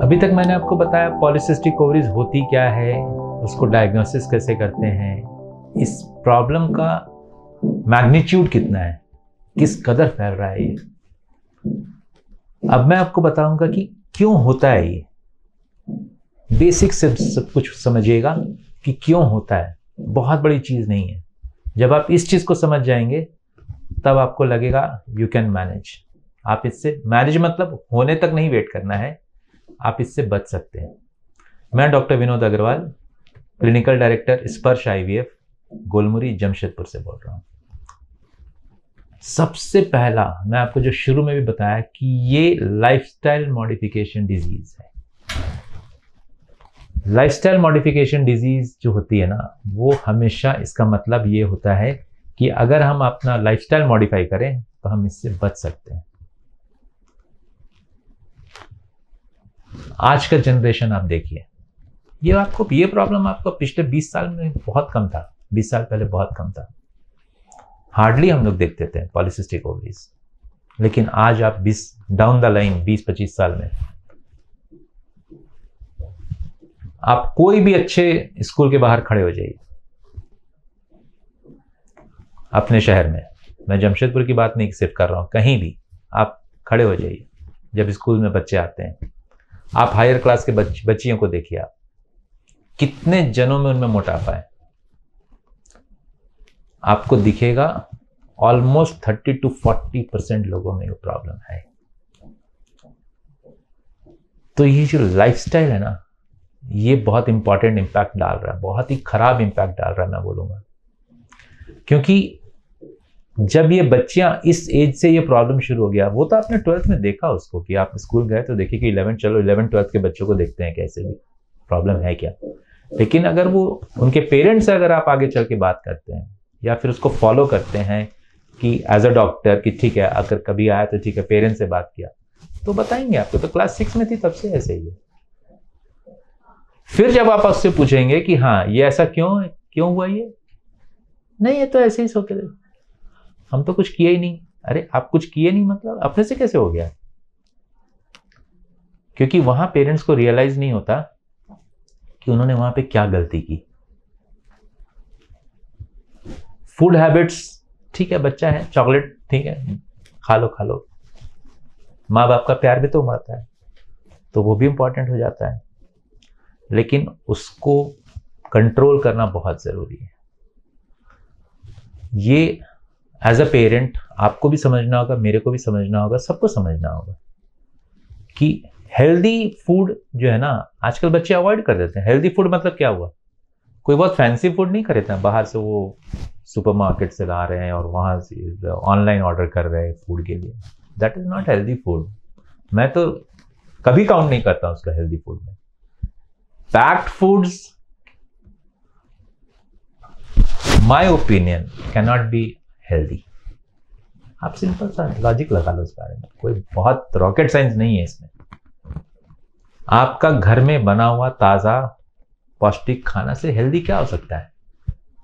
अभी तक मैंने आपको बताया पॉलीसिस्टिक ओवरीज होती क्या है, उसको डायग्नोसिस कैसे करते हैं, इस प्रॉब्लम का मैग्नीट्यूड कितना है, किस कदर फैल रहा है ये। अब मैं आपको बताऊंगा कि क्यों होता है ये। बेसिक से सब कुछ समझिएगा कि क्यों होता है, बहुत बड़ी चीज नहीं है। जब आप इस चीज को समझ जाएंगे तब आपको लगेगा यू कैन मैनेज। आप इससे मैनेज मतलब होने तक नहीं वेट करना है, आप इससे बच सकते हैं। मैं doctor Vinod Agarwal, clinical director Sparsh IVF, Golmuri, Jamshedpur से बोल रहा हूँ। सबसे पहला मैं आपको जो शुरू में भी बताया कि ये लाइफस्टाइल मॉडिफिकेशन डिजीज है। लाइफस्टाइल मॉडिफिकेशन डिजीज जो होती है ना, वो हमेशा इसका मतलब ये होता है कि अगर हम अपना लाइफस्टाइल मॉडिफाई करें तो हम इससे बच सकते हैं। आज का जनरेशन आप देखिए, ये प्रॉब्लम आपको पिछले 20 साल में बहुत कम था, 20 साल पहले बहुत कम था। हार्डली हम लोग देखते थे पॉलीसिस्टिक ओवरीज, लेकिन आज आप 20 डाउन द लाइन 20-25 साल में आप कोई भी अच्छे स्कूल के बाहर खड़े हो जाइए अपने शहर में, मैं जमशेदपुर की बात नहीं सिर्फ कर रहा हूं, कहीं भी आप खड़े हो जाइए जब स्कूल में बच्चे आते हैं। आप हायर क्लास के बच्चियों को देखिए, आप कितने जनों में उनमें मोटापा है, आपको दिखेगा ऑलमोस्ट 30 to 40% लोगों में ये प्रॉब्लम है। तो ये जो लाइफस्टाइल है ना, ये बहुत इंपॉर्टेंट इंपैक्ट डाल रहा है, बहुत ही खराब इंपैक्ट डाल रहा है मैं बोलूंगा। क्योंकि जब ये बच्चियां इस एज से ये प्रॉब्लम शुरू हो गया, वो तो आपने 12th में देखा उसको, कि आप स्कूल गए तो देखिए कि 11th-12th के बच्चों को देखते हैं कैसे भी प्रॉब्लम है क्या। लेकिन अगर वो उनके पेरेंट्स से अगर आप आगे चल के बात करते हैं या फिर उसको फॉलो करते हैं कि एज अ डॉक्टर कि ठीक है अगर कभी आया तो ठीक है, पेरेंट्स से बात किया तो बताएंगे आपको तो क्लास 6 में थी तब से ऐसे ही है। फिर जब आप उससे पूछेंगे कि हाँ ये ऐसा क्यों हुआ, ये नहीं ये तो ऐसे ही सोते थे, हम तो कुछ किए ही नहीं। अरे आप कुछ किए नहीं मतलब अपने से कैसे हो गया? क्योंकि वहां पेरेंट्स को रियलाइज नहीं होता कि उन्होंने वहां पे क्या गलती की। फूड हैबिट्स, ठीक है बच्चा है, चॉकलेट ठीक है खा लो, माँ बाप का प्यार भी तो उमड़ता है, तो वो भी इंपॉर्टेंट हो जाता है, लेकिन उसको कंट्रोल करना बहुत जरूरी है। ये एज अ पेरेंट आपको भी समझना होगा, मेरे को भी समझना होगा, सबको समझना होगा कि हेल्दी फूड जो है ना, आजकल बच्चे अवॉइड कर देते हैं। हेल्दी फूड मतलब क्या हुआ, कोई बहुत फैंसी फूड नहीं खरीदते हैं बाहर से, वो सुपरमार्केट से ला रहे हैं और वहां से ऑनलाइन ऑर्डर कर रहे हैं फूड के लिए। That is not healthy food. मैं तो कभी काउंट नहीं करता उसका हेल्दी फूड में। Packed foods my opinion can not be healthy. आप सिंपल सा लॉजिक लगा लो इस बारे में, कोई बहुत रॉकेट साइंस नहीं है इसमें। आपका घर में बना हुआ ताजा पौष्टिक खाना से हेल्दी क्या हो सकता है?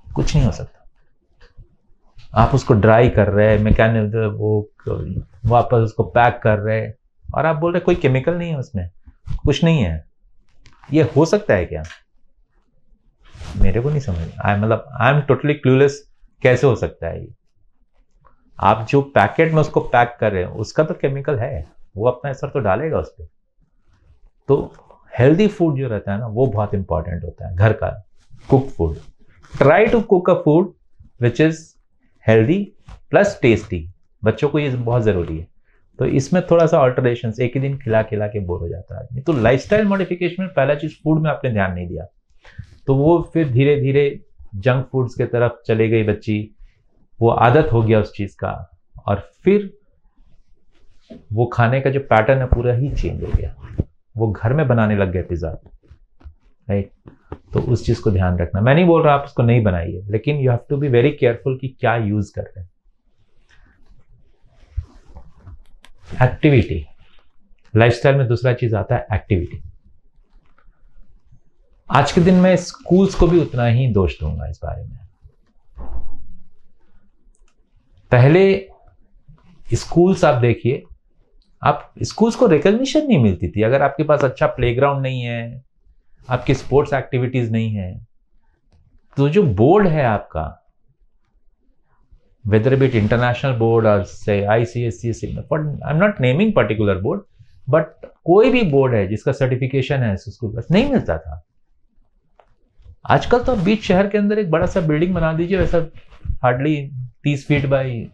कुछ नहीं हो सकता। आप उसको ड्राई कर रहे हैं, मैकेनिक वो वापस उसको पैक कर रहे हैं और आप बोल रहे कोई केमिकल नहीं है उसमें, कुछ नहीं है। ये हो सकता है क्या? मेरे को नहीं समझ, आई एम टोटली क्लूलेस कैसे हो सकता है ये। आप जो पैकेट में उसको पैक कर रहे हैं उसका तो केमिकल है, वो अपना असर तो डालेगा उस पर। तो हेल्दी फूड जो रहता है ना, वो बहुत इंपॉर्टेंट होता है। घर का cooked food, try to cook a food which is healthy plus tasty. बच्चों को ये बहुत जरूरी है। तो इसमें थोड़ा सा ऑल्टरेशन, एक ही दिन खिला खिला के बोर हो जाता है आदमी। तो लाइफस्टाइल मॉडिफिकेशन में पहला चीज फूड में आपने ध्यान नहीं दिया, तो वो फिर धीरे धीरे जंक फूड्स के तरफ चले गई बच्ची, वो आदत हो गया उस चीज का, और फिर वो खाने का जो पैटर्न है पूरा ही चेंज हो गया। वो घर में बनाने लग गए पिज्जा, राइट। तो उस चीज को ध्यान रखना। मैं नहीं बोल रहा आप उसको नहीं बनाइए, लेकिन you have to be very careful कि क्या यूज कर रहे हैं। एक्टिविटी, लाइफस्टाइल में दूसरा चीज आता है एक्टिविटी। आज के दिन में स्कूल्स को भी उतना ही दोष दूंगा इस बारे में। पहले स्कूल्स आप देखिए, आप स्कूल्स को रिकॉग्निशन नहीं मिलती थी। अगर आपके पास अच्छा प्लेग्राउंड नहीं है, आपकी स्पोर्ट्स एक्टिविटीज नहीं है, तो जो बोर्ड है आपका, whether it international board or say ICSE, I'm not naming particular board, but कोई भी बोर्ड है जिसका सर्टिफिकेशन है उसको बस नहीं मिलता था। आजकल तो बीच शहर के अंदर एक बड़ा सा बिल्डिंग बना दीजिए, वैसा हार्डली 30 फीट बाई,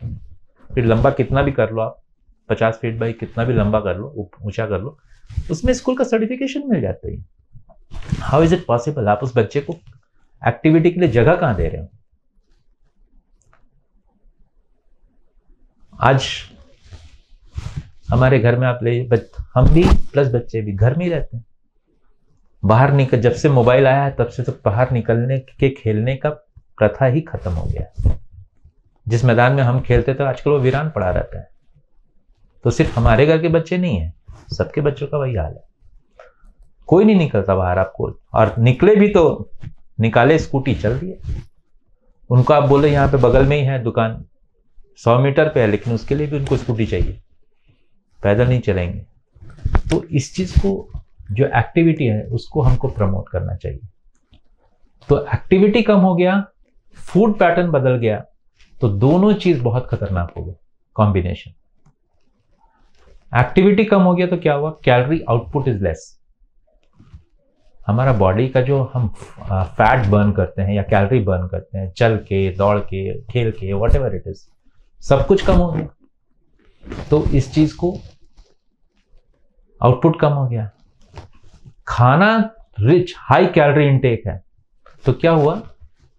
फिर लंबा कितना भी कर लो आप, 50 फीट बाई कितना भी लंबा कर लो, ऊंचा कर लो, उसमें स्कूल का सर्टिफिकेशन मिल जाता है। How is it possible? आप उस बच्चे को एक्टिविटी के लिए जगह कहां दे रहे हो? आज हमारे घर में आप ले, हम भी प्लस बच्चे भी घर में ही रहते हैं। बाहर निकल, जब से मोबाइल आया है तब से तो बाहर निकलने के खेलने का प्रथा ही खत्म हो गया। जिस मैदान में हम खेलते थे आजकल वो वीरान पड़ा रहता है। तो सिर्फ हमारे घर के बच्चे नहीं है, सबके बच्चों का वही हाल है। कोई नहीं निकलता बाहर आपको, और निकले भी तो निकाले स्कूटी चल दिए। उनको आप बोले यहाँ पे बगल में ही है दुकान, 100 मीटर पे है, लेकिन उसके लिए भी उनको स्कूटी चाहिए, पैदल नहीं चलेंगे। तो इस चीज को, जो एक्टिविटी है उसको हमको प्रमोट करना चाहिए। तो एक्टिविटी कम हो गया, फूड पैटर्न बदल गया, तो दोनों चीज बहुत खतरनाक हो गए कॉम्बिनेशन। एक्टिविटी कम हो गया तो क्या हुआ? Calorie output is less. हमारा बॉडी का जो हम फैट बर्न करते हैं या कैलोरी बर्न करते हैं, चल के, दौड़ के, खेल के, व्हाटएवर इट इज, सब कुछ कम हो गया। तो इस चीज को आउटपुट कम हो गया। खाना रिच हाई कैलोरी इनटेक है, तो क्या हुआ?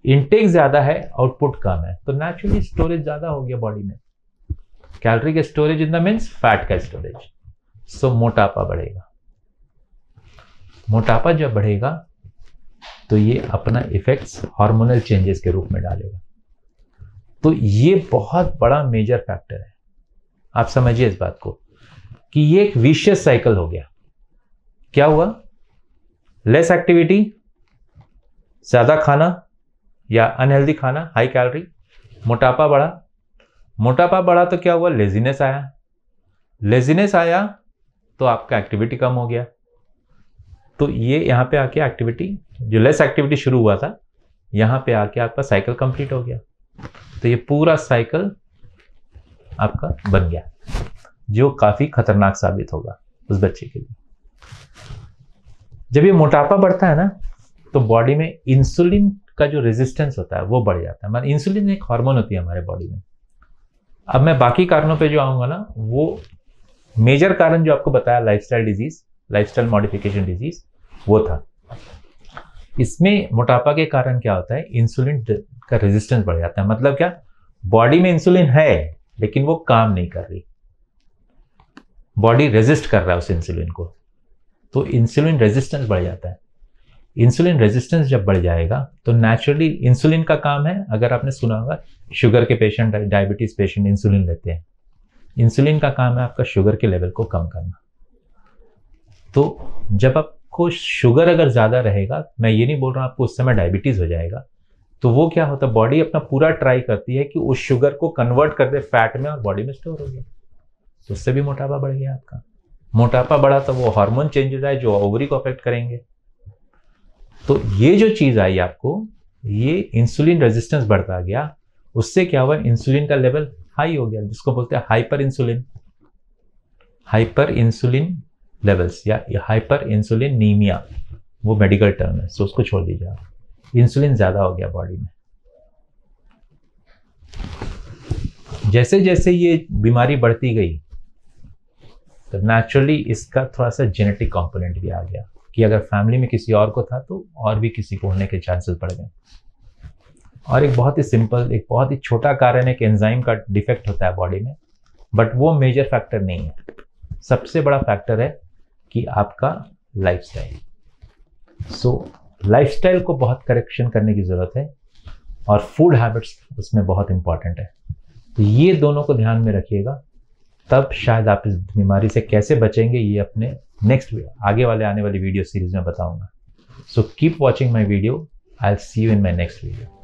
इनटेक ज्यादा है, आउटपुट कम है, तो नेचुरली स्टोरेज ज्यादा हो गया बॉडी में। कैलोरी का storage in the means fat का स्टोरेज। सो मोटापा बढ़ेगा। मोटापा जब बढ़ेगा तो ये अपना इफेक्ट्स हार्मोनल चेंजेस के रूप में डालेगा। तो ये बहुत बड़ा मेजर फैक्टर है। आप समझिए इस बात को कि ये एक विशियस साइकिल हो गया। क्या हुआ? लेस एक्टिविटी, ज्यादा खाना या अनहेल्दी खाना, हाई कैलोरी, मोटापा बढ़ा। मोटापा बढ़ा तो क्या हुआ? लेजीनेस आया। लेजीनेस आया तो आपका एक्टिविटी कम हो गया। तो ये यहां पे आके एक्टिविटी, जो लेस एक्टिविटी शुरू हुआ था, यहां पे आके आपका साइकिल कंप्लीट हो गया। तो ये पूरा साइकिल आपका बन गया, जो काफी खतरनाक साबित होगा उस बच्चे के लिए। जब ये मोटापा बढ़ता है ना, तो बॉडी में इंसुलिन का जो रेजिस्टेंस होता है वो बढ़ जाता है। मतलब इंसुलिन एक हार्मोन होती है हमारे बॉडी में। अब मैं बाकी कारणों पे जो आऊंगा ना, वो मेजर कारण जो आपको बताया, lifestyle disease, lifestyle modification disease, वो था। इसमें मोटापा के कारण क्या होता है? इंसुलिन का रेजिस्टेंस बढ़ जाता है। मतलब क्या? बॉडी में इंसुलिन है लेकिन वो काम नहीं कर रही, बॉडी रेजिस्ट कर रहा है उस इंसुलिन को, तो इंसुलिन रेजिस्टेंस बढ़ जाता है। इंसुलिन रेजिस्टेंस जब बढ़ जाएगा तो नेचुरली इंसुलिन का काम है, अगर आपने सुना होगा, शुगर के पेशेंट, डायबिटीज पेशेंट इंसुलिन लेते हैं। इंसुलिन का काम है आपका शुगर के लेवल को कम करना। तो जब आपको शुगर अगर ज्यादा रहेगा, मैं ये नहीं बोल रहा आपको उस समय डायबिटीज हो जाएगा, तो वो क्या होता है? बॉडी अपना पूरा ट्राई करती है कि उस शुगर को कन्वर्ट कर दे फैट में और बॉडी में स्टोर हो गया, तो उससे भी मोटापा बढ़ गया आपका। मोटापा बढ़ा तो वो हार्मोन चेंजेस आए जो ओवरी को अफेक्ट करेंगे। तो ये जो चीज आई आपको, ये इंसुलिन रेजिस्टेंस बढ़ता गया, उससे क्या हुआ? इंसुलिन का लेवल हाई हो गया, जिसको बोलते हैं hyper insulin, hyper insulin levels या हाइपर इंसुलिनीमिया, वो मेडिकल टर्म है, सो उसको छोड़ दीजिए आप। इंसुलिन ज्यादा हो गया बॉडी में। जैसे जैसे ये बीमारी बढ़ती गई तो नेचुरली इसका थोड़ा सा जेनेटिक कंपोनेंट भी आ गया कि अगर फैमिली में किसी और को था तो और भी किसी को होने के चांसेस बढ़ गए। और एक बहुत ही सिंपल, एक बहुत ही छोटा कारण है कि एंजाइम का डिफेक्ट होता है बॉडी में, बट वो मेजर फैक्टर नहीं है। सबसे बड़ा फैक्टर है कि आपका लाइफस्टाइल। सो लाइफस्टाइल को बहुत करेक्शन करने की जरूरत है और फूड हैबिट्स उसमें बहुत इंपॉर्टेंट है। तो ये दोनों को ध्यान में रखिएगा, तब शायद आप इस बीमारी से कैसे बचेंगे ये अपने नेक्स्ट आगे वाले आने वाली वीडियो सीरीज में बताऊंगा। So keep watching my video, I will see you in my next video.